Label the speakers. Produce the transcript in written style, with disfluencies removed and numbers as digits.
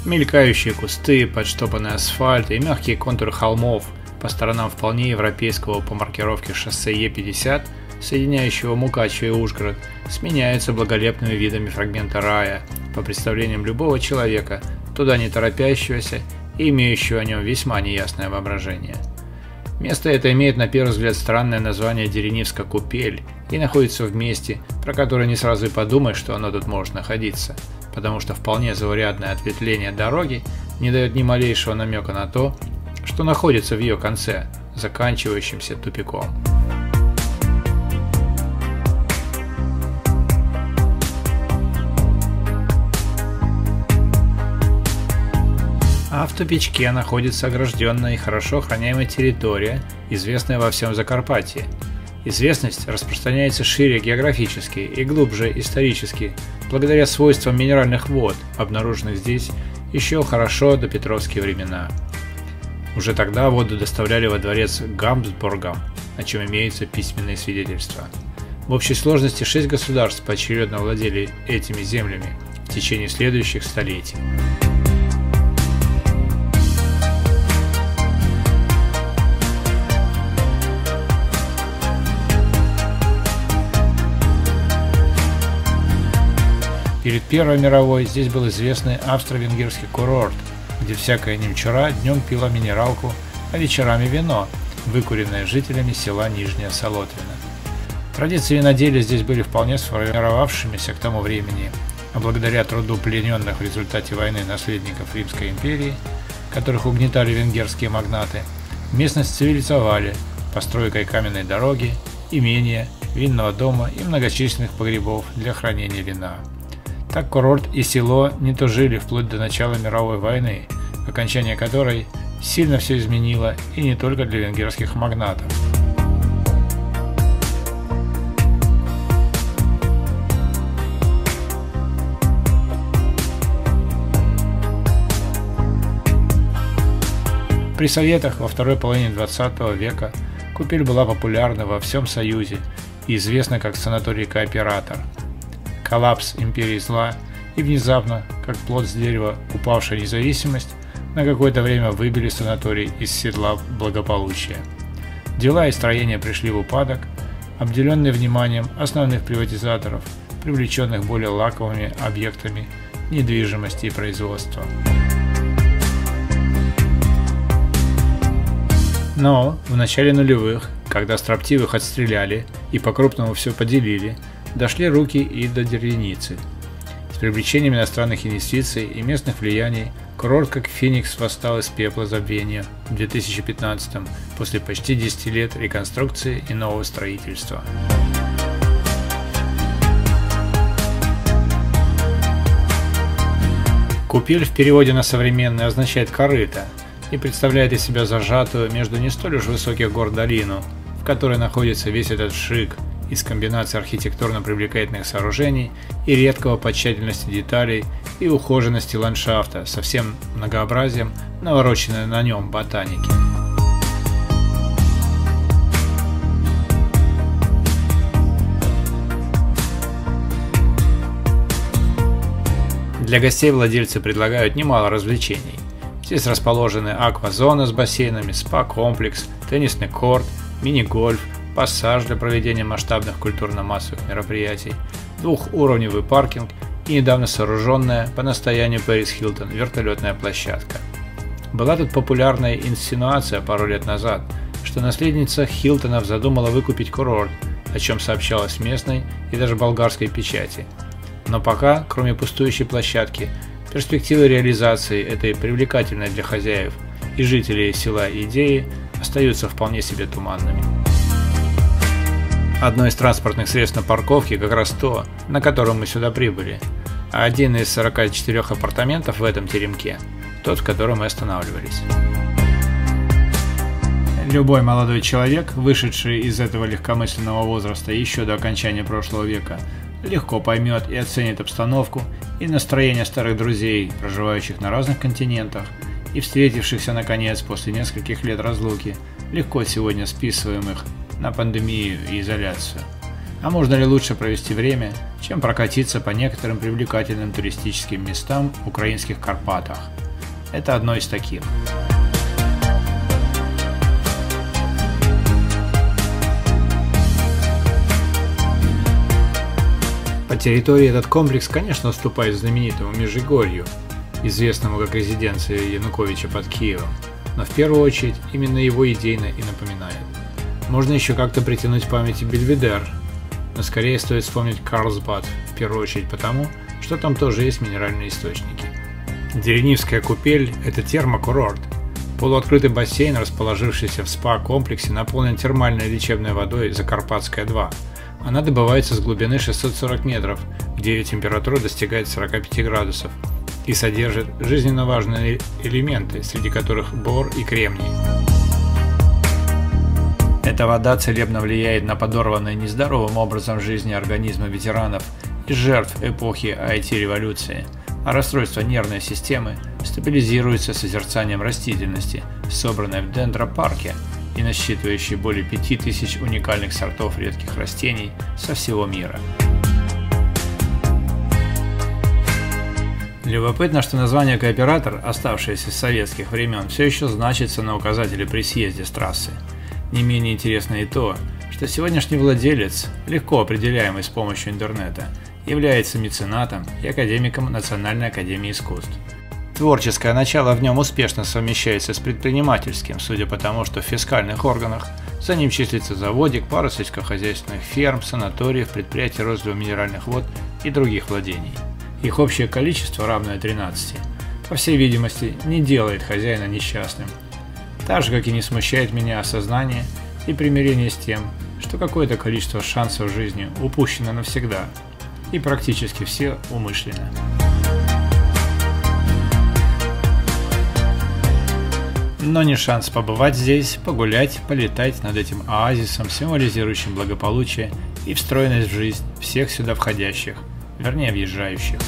Speaker 1: Мелькающие кусты, подштопанный асфальт и мягкие контуры холмов по сторонам вполне европейского по маркировке шоссе Е50, соединяющего Мукачево и Ужгород, сменяются благолепными видами фрагмента рая, по представлениям любого человека, туда не торопящегося и имеющего о нем весьма неясное воображение. Место это имеет на первый взгляд странное название Деренивска-Купель и находится в месте, про которое не сразу и подумаешь, что оно тут может находиться, потому что вполне заурядное ответвление дороги не дает ни малейшего намека на то, что находится в ее конце, заканчивающимся тупиком. А в тупичке находится огражденная и хорошо охраняемая территория, известная во всем Закарпатье. Известность распространяется шире географически и глубже исторически, благодаря свойствам минеральных вод, обнаруженных здесь еще хорошо до петровские времена. Уже тогда воду доставляли во дворец Габсбургам, о чем имеются письменные свидетельства. В общей сложности 6 государств поочередно владели этими землями в течение следующих столетий. Перед Первой мировой здесь был известный австро-венгерский курорт, где всякая немчура днем пила минералку, а вечерами вино, выкуренное жителями села Нижняя Солотвина. Традиции виноделия здесь были вполне сформировавшимися к тому времени, а благодаря труду плененных в результате войны наследников Римской империи, которых угнетали венгерские магнаты, местность цивилизовали постройкой каменной дороги, имения, винного дома и многочисленных погребов для хранения вина. Так курорт и село не то жили вплоть до начала мировой войны, окончание которой сильно все изменило и не только для венгерских магнатов. При Советах во второй половине 20 века Купель была популярна во всем Союзе и известна как санаторий-кооператор. Коллапс империи зла и внезапно, как плод с дерева упавшая независимость, на какое-то время выбили санаторий из седла благополучия. Дела и строения пришли в упадок, обделенные вниманием основных приватизаторов, привлеченных более лаковыми объектами недвижимости и производства. Но в начале нулевых, когда строптивых отстреляли и по-крупному все поделили, дошли руки и до деревницы. С привлечением иностранных инвестиций и местных влияний курорт как феникс восстал из пепла забвения в 2015-м после почти 10 лет реконструкции и нового строительства. Купель в переводе на современный означает «корыто» и представляет из себя зажатую между не столь уж высоких гор долину, в которой находится весь этот шик из комбинации архитектурно-привлекательных сооружений и редкого по тщательности деталей и ухоженности ландшафта со всем многообразием навороченной на нем ботаники. Для гостей владельцы предлагают немало развлечений. Здесь расположены аквазона с бассейнами, спа-комплекс, теннисный корт, мини-гольф, пассаж для проведения масштабных культурно-массовых мероприятий, двухуровневый паркинг и недавно сооруженная по настоянию Пэрис Хилтон вертолетная площадка. Была тут популярная инсинуация пару лет назад, что наследница Хилтонов задумала выкупить курорт, о чем сообщалось в местной и даже болгарской печати. Но пока, кроме пустующей площадки, перспективы реализации этой привлекательной для хозяев и жителей села идеи остаются вполне себе туманными. Одно из транспортных средств на парковке как раз то, на котором мы сюда прибыли, а один из 44 апартаментов в этом теремке – тот, в котором мы останавливались. Любой молодой человек, вышедший из этого легкомысленного возраста еще до окончания прошлого века, легко поймет и оценит обстановку и настроение старых друзей, проживающих на разных континентах и встретившихся наконец после нескольких лет разлуки, легко сегодня списываемых на пандемию и изоляцию. А можно ли лучше провести время, чем прокатиться по некоторым привлекательным туристическим местам в украинских Карпатах? Это одно из таких. По территории этот комплекс, конечно, уступает знаменитому Межигорью, известному как резиденция Януковича под Киевом, но в первую очередь именно его идейно и напоминает. Можно еще как-то притянуть в памяти Бельведер, но скорее стоит вспомнить Карлсбад, в первую очередь потому, что там тоже есть минеральные источники. Деренивская купель – это термокурорт. Полуоткрытый бассейн, расположившийся в спа-комплексе, наполнен термальной лечебной водой Закарпатская-2. Она добывается с глубины 640 метров, где ее температура достигает 45 градусов, и содержит жизненно важные элементы, среди которых бор и кремний. Эта вода целебно влияет на подорванные нездоровым образом жизни организма ветеранов и жертв эпохи IT-революции, а расстройство нервной системы стабилизируется созерцанием растительности, собранной в дендропарке и насчитывающей более 5000 уникальных сортов редких растений со всего мира. Любопытно, что название «Кооператор», оставшееся с советских времен, все еще значится на указателе при съезде с трассы. Не менее интересно и то, что сегодняшний владелец, легко определяемый с помощью интернета, является меценатом и академиком Национальной академии искусств. Творческое начало в нем успешно совмещается с предпринимательским, судя по тому, что в фискальных органах за ним числится заводик, пара сельскохозяйственных ферм, санаториев, предприятий розлива минеральных вод и других владений. Их общее количество, равное 13, по всей видимости, не делает хозяина несчастным. Так же, как и не смущает меня осознание и примирение с тем, что какое-то количество шансов в жизни упущено навсегда, и практически все умышленно. Но не шанс побывать здесь, погулять, полетать над этим оазисом, символизирующим благополучие и встроенность в жизнь всех сюда входящих, вернее въезжающих.